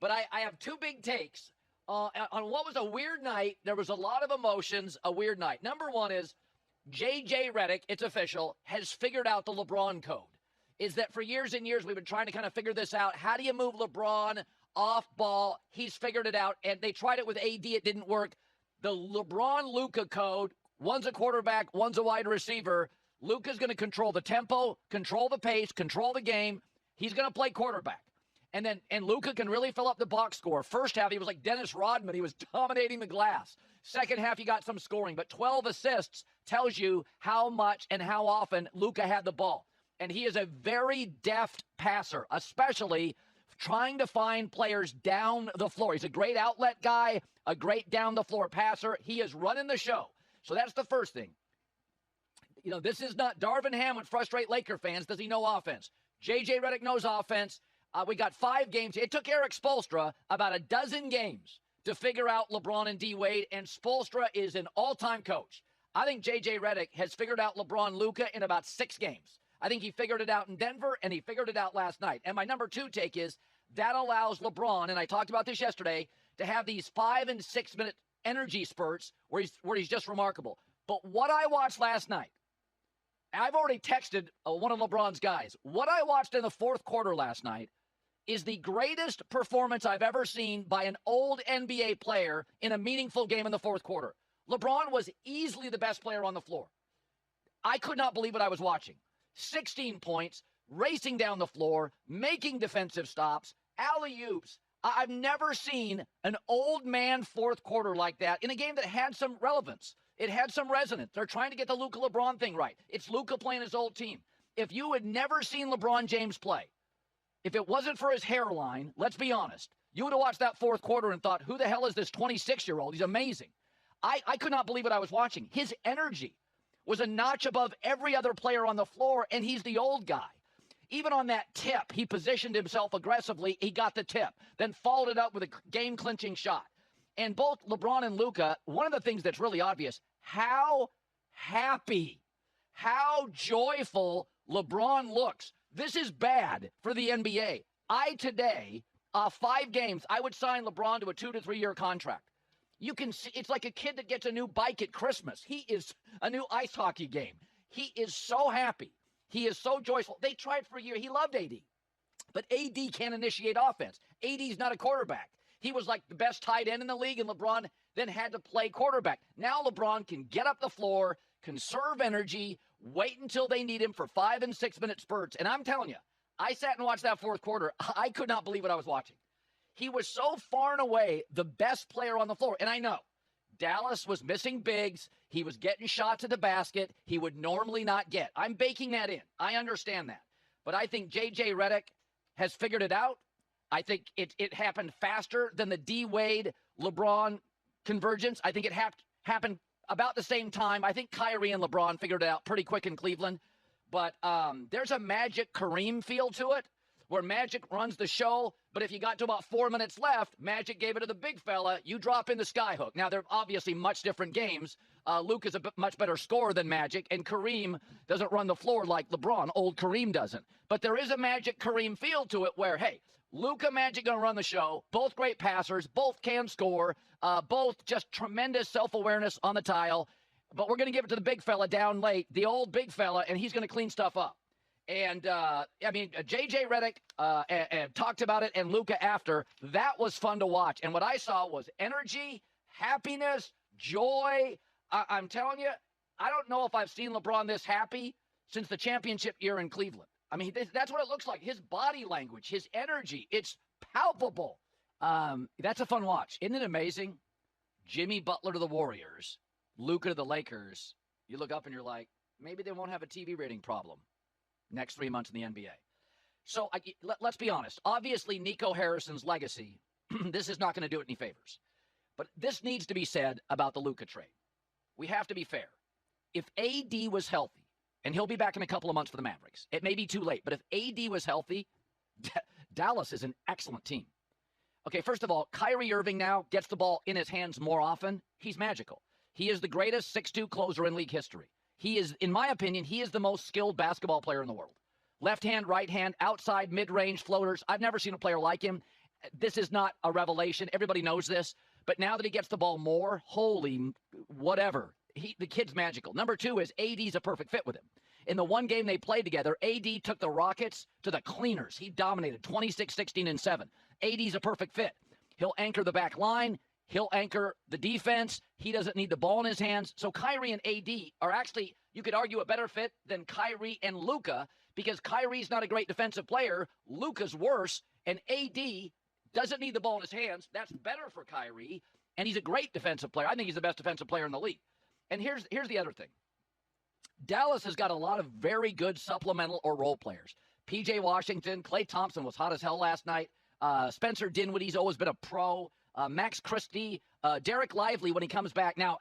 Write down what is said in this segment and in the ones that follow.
But I have two big takes on what was a weird night. There was a lot of emotions, a weird night. Number one is J.J. Redick, it's official, has figured out the LeBron code. Is that for years and years we've been trying to kind of figure this out. How do you move LeBron off ball? He's figured it out, and they tried it with AD. It didn't work. The LeBron-Luka code, one's a quarterback, one's a wide receiver. Luka's going to control the tempo, control the pace, control the game. He's going to play quarterback. And Luka can really fill up the box score. First half, he was like Dennis Rodman. He was dominating the glass. Second half, he got some scoring. But 12 assists tells you how much and how often Luka had the ball. And he is a very deft passer, especially trying to find players down the floor. He's a great outlet guy, a great down-the-floor passer. He is running the show. So that's the first thing. You know, this is not Darvin Ham would frustrate Laker fans. Does he know offense? J.J. Redick knows offense. We got 5 games. It took Eric Spoelstra about a dozen games to figure out LeBron and D-Wade, and Spoelstra is an all-time coach. I think J.J. Redick has figured out LeBron Luka in about 6 games. I think he figured it out in Denver, and he figured it out last night. And my number 2 take is that allows LeBron, and I talked about this yesterday, to have these 5 and 6 minute energy spurts where he's just remarkable. But what I watched last night, I've already texted one of LeBron's guys. What I watched in the fourth quarter last night is the greatest performance I've ever seen by an old NBA player in a meaningful game in the fourth quarter. LeBron was easily the best player on the floor. I could not believe what I was watching. 16 points, racing down the floor, making defensive stops, alley-oops. I've never seen an old man fourth quarter like that in a game that had some relevance. It had some resonance. They're trying to get the Luka LeBron thing right. It's Luka playing his old team. If you had never seen LeBron James play, if it wasn't for his hairline, let's be honest, you would have watched that fourth quarter and thought, who the hell is this 26-year-old? He's amazing. I could not believe what I was watching. His energy was a notch above every other player on the floor, and he's the old guy. Even on that tip, he positioned himself aggressively. He got the tip, then followed it up with a game-clinching shot. And both LeBron and Luka, one of the things that's really obvious, how happy, how joyful LeBron looks. This is bad for the NBA. Today, 5 games, I would sign LeBron to a 2 to 3 year contract. You can see, it's like a kid that gets a new bike at Christmas. He is a new ice hockey game. He is so happy. He is so joyful. They tried for a year. He loved AD. But AD can't initiate offense. AD's not a quarterback. He was like the best tight end in the league, and LeBron then had to play quarterback. Now LeBron can get up the floor, conserve energy, wait until they need him for 5 and 6 minute spurts. And I'm telling you, I sat and watched that fourth quarter. I could not believe what I was watching. He was so far and away the best player on the floor. And I know Dallas was missing bigs. He was getting shots at the basket he would normally not get. I'm baking that in. I understand that. But I think J.J. Redick has figured it out. I think it happened faster than the D-Wade LeBron convergence. I think it happened about the same time. I think Kyrie and LeBron figured it out pretty quick in Cleveland. But there's a Magic Kareem feel to it, where Magic runs the show, but if you got to about 4 minutes left, Magic gave it to the big fella, you drop in the skyhook. Now, they're obviously much different games. Luka's a much better scorer than Magic, and Kareem doesn't run the floor like LeBron. Old Kareem doesn't. But there is a Magic Kareem feel to it where, hey, Luka, Magic going to run the show, both great passers, both can score, both just tremendous self-awareness on the tile, but we're going to give it to the big fella down late, the old big fella, and he's going to clean stuff up. And, J.J. Redick talked about it, and Luka after. That was fun to watch. And what I saw was energy, happiness, joy. I'm telling you, I don't know if I've seen LeBron this happy since the championship year in Cleveland. I mean, that's what it looks like. His body language, his energy, it's palpable. That's a fun watch. Isn't it amazing? Jimmy Butler to the Warriors, Luka to the Lakers. You look up and you're like, maybe they won't have a TV rating problem next 3 months in the NBA. So let's be honest. Obviously, Nico Harrison's legacy, this is not going to do it any favors. But this needs to be said about the Luka trade. We have to be fair. If AD was healthy, and he'll be back in a couple of months for the Mavericks, it may be too late, but if AD was healthy, Dallas is an excellent team. Okay, first of all, Kyrie Irving now gets the ball in his hands more often. He's magical. He is the greatest 6'2" closer in league history. He is, in my opinion, he is the most skilled basketball player in the world. Left hand, right hand, outside, mid-range floaters. I've never seen a player like him. this is not a revelation. Everybody knows this. But now that he gets the ball more, holy whatever. The kid's magical. Number 2 is AD's a perfect fit with him. In the one game they played together, AD took the Rockets to the cleaners. He dominated 26, 16, and 7. AD's a perfect fit. He'll anchor the back line. He'll anchor the defense. He doesn't need the ball in his hands. So Kyrie and AD are actually, you could argue, a better fit than Kyrie and Luka, because Kyrie's not a great defensive player. Luka's worse, and AD doesn't need the ball in his hands. That's better for Kyrie, and he's a great defensive player. I think he's the best defensive player in the league. And here's the other thing. Dallas has got a lot of very good supplemental or role players. P.J. Washington, Klay Thompson was hot as hell last night. Spencer Dinwiddie's always been a pro. Max Christie, Derek Lively when he comes back. Now,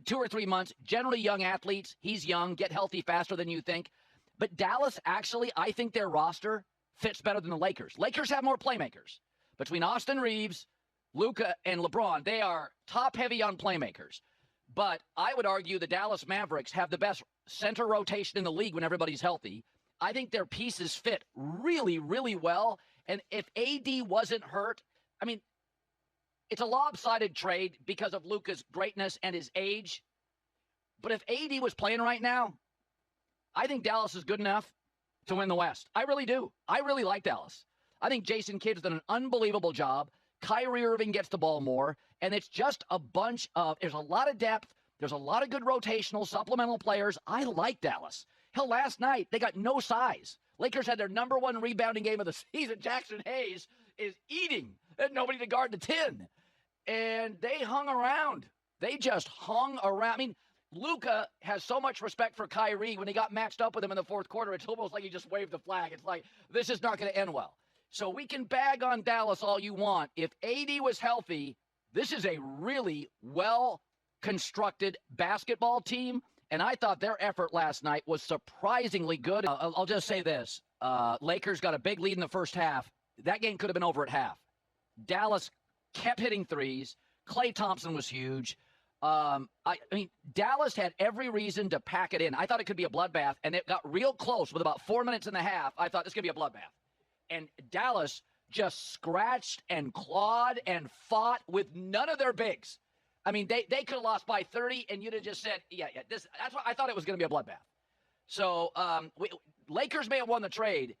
2 or 3 months, generally young athletes. He's young, get healthy faster than you think. But Dallas, actually, I think their roster fits better than the Lakers. Lakers have more playmakers. Between Austin Reeves, Luka, and LeBron, they are top-heavy on playmakers. But I would argue the Dallas Mavericks have the best center rotation in the league when everybody's healthy. I think their pieces fit really, really well. And if AD wasn't hurt, I mean, it's a lopsided trade because of Luka's greatness and his age. But if AD was playing right now, I think Dallas is good enough to win the West. I really do. I really like Dallas. I think Jason Kidd's done an unbelievable job. Kyrie Irving gets the ball more. And it's just a bunch of, there's a lot of depth. There's a lot of good rotational, supplemental players. I like Dallas. Hell, last night, they got no size. Lakers had their number 1 rebounding game of the season. Jackson Hayes is eating. There's nobody to guard the 10. And they hung around. They just hung around. I mean, Luka has so much respect for Kyrie. When he got matched up with him in the fourth quarter, it's almost like he just waved the flag. It's like, this is not going to end well. So we can bag on Dallas all you want. If AD was healthy, this is a really well-constructed basketball team, and I thought their effort last night was surprisingly good. I'll just say this. Lakers got a big lead in the first half. That game could have been over at half. Dallas kept hitting threes. Klay Thompson was huge. I mean, Dallas had every reason to pack it in. I thought it could be a bloodbath, and it got real close with about 4 minutes in the half. I thought this could be a bloodbath. And Dallas just scratched and clawed and fought with none of their bigs. I mean, they could have lost by 30, and you'd have just said, that's why I thought it was going to be a bloodbath. So Lakers may have won the trade.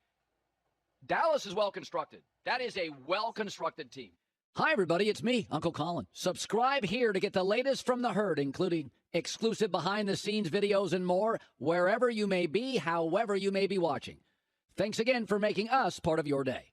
Dallas is well-constructed. That is a well-constructed team. Hi, everybody. It's me, Uncle Colin. Subscribe here to get the latest from the herd, including exclusive behind-the-scenes videos and more, wherever you may be, however you may be watching. Thanks again for making us part of your day.